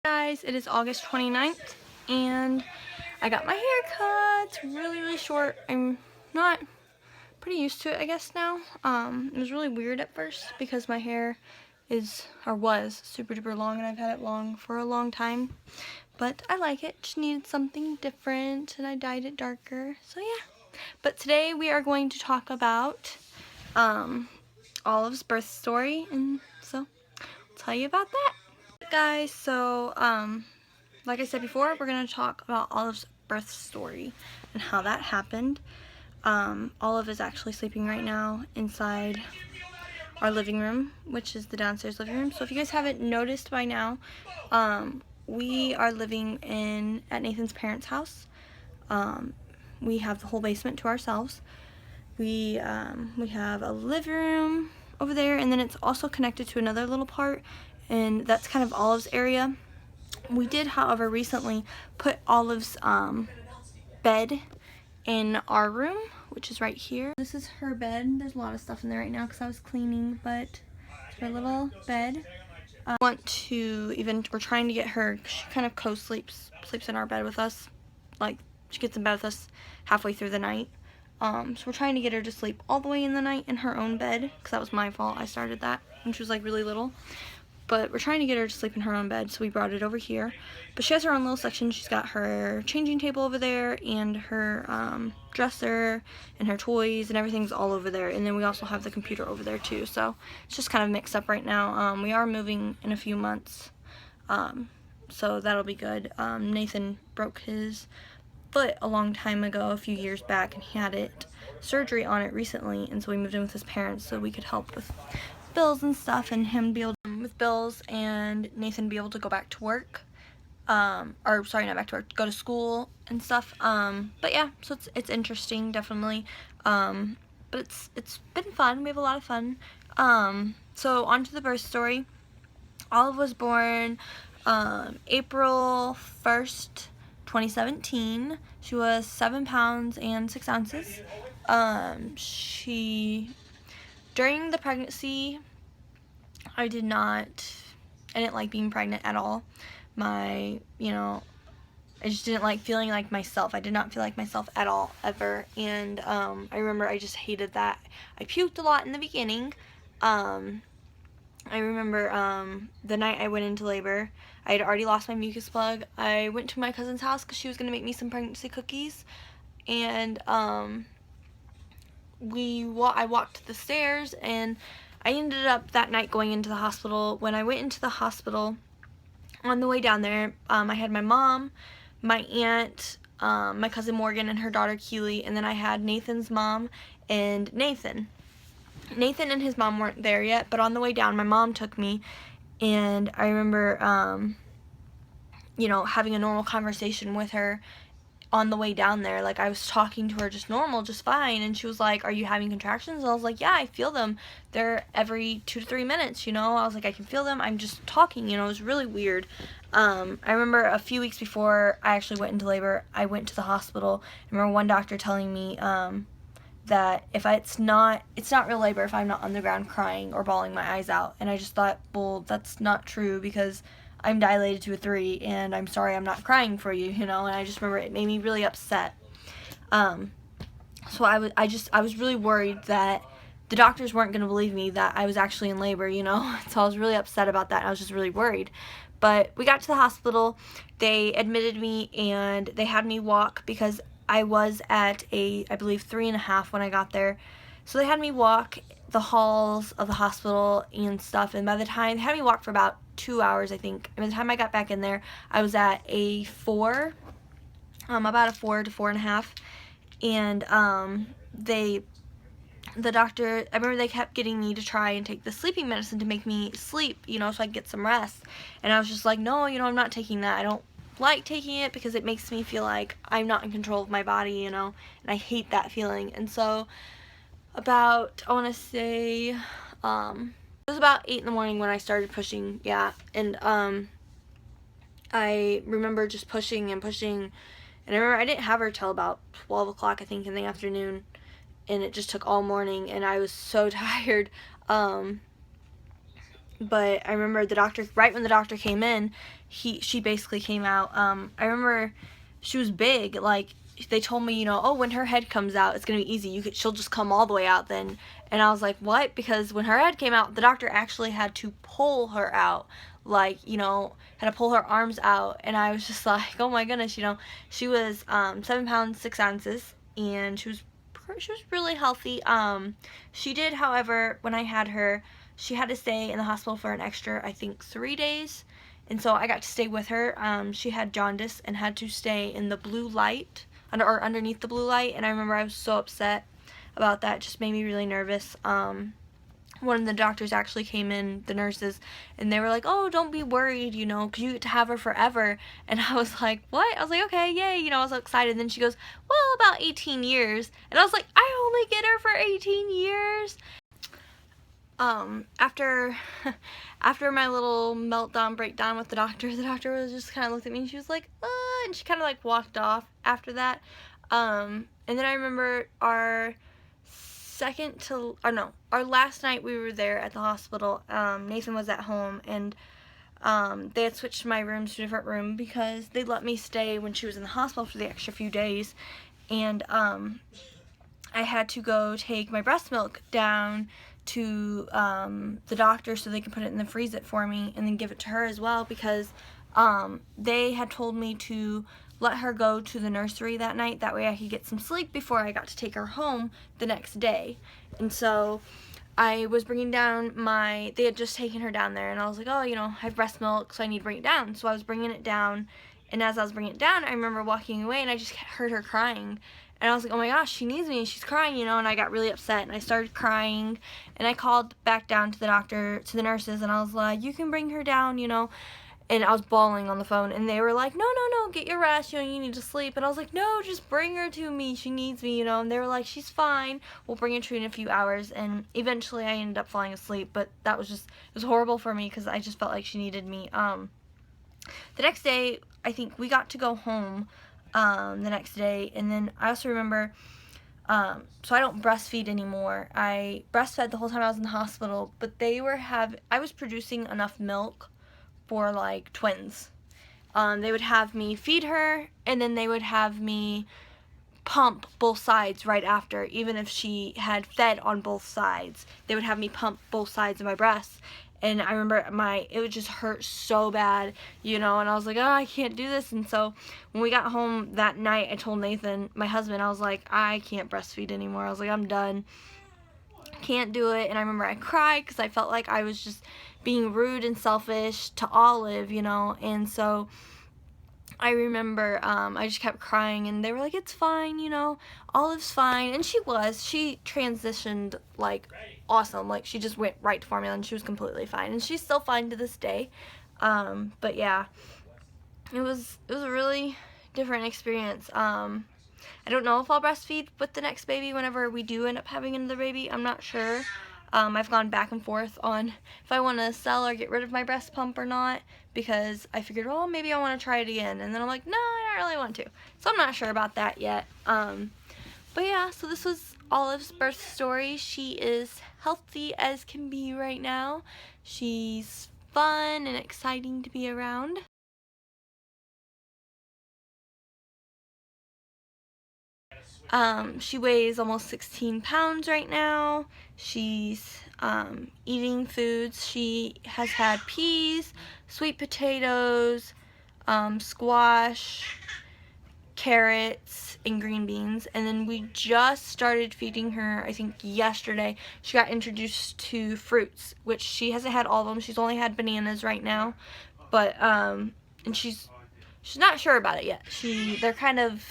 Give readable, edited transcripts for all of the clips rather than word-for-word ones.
Guys, it is August 29th and I got my hair cut. It's really short. I'm not pretty used to it, I guess, now. It was really weird at first because my hair was super duper long, and I've had it long for a long time, but I like it. Just needed something different and I dyed it darker, so yeah. But today we are going to talk about Olive's birth story, and so I'll tell you about that. Guys, so like I said before, we're going to talk about Olive's birth story and how that happened. Olive is actually sleeping right now inside our living room, which is the downstairs living room. So if you guys haven't noticed by now, we are living at Nathan's parents' house. We have the whole basement to ourselves. We have a living room over there, and then it's also connected to another little part, and that's kind of Olive's area. We did, however, recently put Olive's bed in our room, which is right here. This is her bed. There's a lot of stuff in there right now because I was cleaning, but it's her little bed. We're trying to get her, she kind of co-sleeps in our bed with us. Like, she gets in bed with us halfway through the night. So we're trying to get her to sleep all the way in the night in her own bed, because that was my fault. I started that when she was like really little. But we're trying to get her to sleep in her own bed, so we brought it over here. But she has her own little section. She's got her changing table over there, and her dresser, and her toys, and everything's all over there. And then we also have the computer over there too, so it's just kind of mixed up right now. We are moving in a few months, so that'll be good. Nathan broke his foot a long time ago, a few years back, and he had surgery on it recently, and so we moved in with his parents so we could help with bills and stuff, and him be able to with bills, and Nathan be able to go back to work, or sorry, not back to work, go to school and stuff. But yeah, so it's interesting, definitely. But it's been fun. We have a lot of fun. So on to the birth story. Olive was born April 1st, 2017. She was 7 pounds and 6 ounces. During the pregnancy, I didn't like being pregnant at all. I just didn't like feeling like myself. I did not feel like myself at all, ever. And I remember I just hated that. I puked a lot in the beginning. I remember the night I went into labor, I had already lost my mucus plug. I went to my cousin's house because she was going to make me some pregnancy cookies. And I walked the stairs, and I ended up that night going into the hospital. When I went into the hospital, on the way down there, I had my mom, my aunt, my cousin Morgan, and her daughter Keely, and then I had Nathan's mom and Nathan. Nathan and his mom weren't there yet, but on the way down, my mom took me, and I remember, having a normal conversation with her on the way down there. Like, I was talking to her just normal, just fine, and she was like, "Are you having contractions?" And I was like, "Yeah, I feel them. They're every 2 to 3 minutes, I was like, "I can feel them. I'm just talking," It was really weird. I remember a few weeks before I actually went into labor, I went to the hospital. I remember one doctor telling me that it's not real labor if I'm not on the ground crying or bawling my eyes out. And I just thought, well, that's not true, because I'm dilated to a 3, and I'm sorry I'm not crying for you, and I just remember it made me really upset. So I was really worried that the doctors weren't going to believe me that I was actually in labor, So I was really upset about that, and I was just really worried. But we got to the hospital, they admitted me, and they had me walk, because I was at I believe 3.5 when I got there. So they had me walk the halls of the hospital and stuff, and by the time, they had me walk for about 2 hours, I think. And by the time I got back in there, I was at a 4, about a 4 to 4.5, and the doctor, I remember they kept getting me to try and take the sleeping medicine to make me sleep, so I could get some rest, and I was just like, no, I'm not taking that. I don't like taking it because it makes me feel like I'm not in control of my body, and I hate that feeling. And so about, I want to say, it was about 8 in the morning when I started pushing, yeah, and I remember just pushing and pushing, and I remember I didn't have her till about 12 o'clock, I think, in the afternoon, and it just took all morning, and I was so tired. but I remember the doctor, right when the doctor came in, she basically came out. I remember she was big, like, they told me, you know, oh, when her head comes out, it's gonna be easy. She'll just come all the way out then. And I was like, what? Because when her head came out, the doctor actually had to pull her out, like, you know, had to pull her arms out. And I was just like, oh my goodness, you know, she was 7 pounds 6 ounces, and she was really healthy. She did, however, when I had her, she had to stay in the hospital for an extra, I think, 3 days. And so I got to stay with her. She had jaundice and had to stay in the blue light, or underneath the blue light. And I remember I was so upset about that. It just made me really nervous. One of the doctors actually came in, the nurses, and they were like, oh, don't be worried, you know, because you get to have her forever. And I was like, what? I was like, okay, yay, you know, I was so excited. And then she goes, well, about 18 years. And I was like, I only get her for 18 years? After my little meltdown breakdown with the doctor was just kind of looked at me and she was like, and she kind of like walked off after that. And then I remember our last night we were there at the hospital. Nathan was at home, and they had switched my rooms to a different room because they let me stay when she was in the hospital for the extra few days. And I had to go take my breast milk down to the doctor so they can put it in the freeze it for me and then give it to her as well, because they had told me to let her go to the nursery that night. That way I could get some sleep before I got to take her home the next day. And so I was bringing down they had just taken her down there, and I was like, oh, you know, I have breast milk, so I need to bring it down. So I was bringing it down, and as I was bringing it down, I remember walking away, and I just heard her crying. And I was like, oh my gosh, she needs me, and she's crying, you know, and I got really upset, and I started crying, and I called back down to the nurses, and I was like, you can bring her down, you know, and I was bawling on the phone, and they were like, no, get your rest, you know, you need to sleep. And I was like, no, just bring her to me, she needs me, you know. And they were like, she's fine, we'll bring her to you in a few hours. And eventually I ended up falling asleep, but that was just, it was horrible for me because I just felt like she needed me. The next day, I think we got to go home the next day, and then I also remember, so I don't breastfeed anymore. I breastfed the whole time I was in the hospital, but I was producing enough milk for like twins. They would have me feed her, and then they would have me pump both sides right after. Even if she had fed on both sides, they would have me pump both sides of my breasts. And I remember it would just hurt so bad, you know, and I was like, oh, I can't do this. And so when we got home that night, I told Nathan, my husband, I was like, I can't breastfeed anymore. I was like, I'm done. Can't do it. And I remember I cried because I felt like I was just being rude and selfish to Olive, you know. And so I remember I just kept crying, and they were like, it's fine, you know, Olive's fine. And she transitioned like awesome. Like, she just went right to formula, and she was completely fine, and she's still fine to this day. But yeah, it was a really different experience. I don't know if I'll breastfeed with the next baby whenever we do end up having another baby. I'm not sure. I've gone back and forth on if I want to sell or get rid of my breast pump or not, because I figured, well, maybe I want to try it again. And then I'm like, no, I don't really want to. So I'm not sure about that yet. But yeah, so this was Olive's birth story. She is healthy as can be right now. She's fun and exciting to be around. She weighs almost 16 pounds right now. She's eating foods. She has had peas, sweet potatoes, squash, carrots, and green beans. And then we just started feeding her, I think yesterday. She got introduced to fruits, which she hasn't had all of them. She's only had bananas right now. But and she's not sure about it yet. They're kind of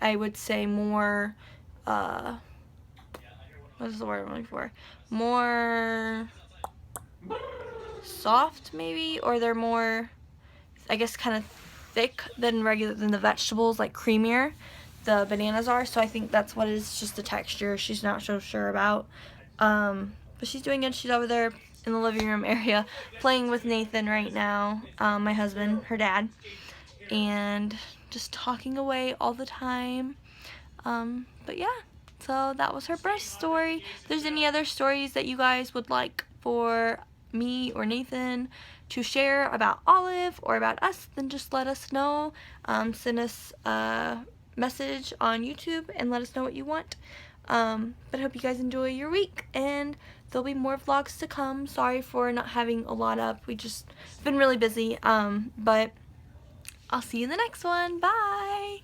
I would say more, what is the word I'm looking for? More soft, maybe, or they're more, I guess, kind of thick than the vegetables, like creamier. The bananas are, so I think that's what it is, just the texture she's not so sure about. But she's doing good. She's over there in the living room area playing with Nathan right now, my husband, her dad, and just talking away all the time. But yeah, so that was her birth story. If there's any other stories that you guys would like for me or Nathan to share about Olive or about us, then just let us know. Send us a message on YouTube and let us know what you want. But I hope you guys enjoy your week, and there'll be more vlogs to come. Sorry for not having a lot up. We just been really busy. But I'll see you in the next one. Bye!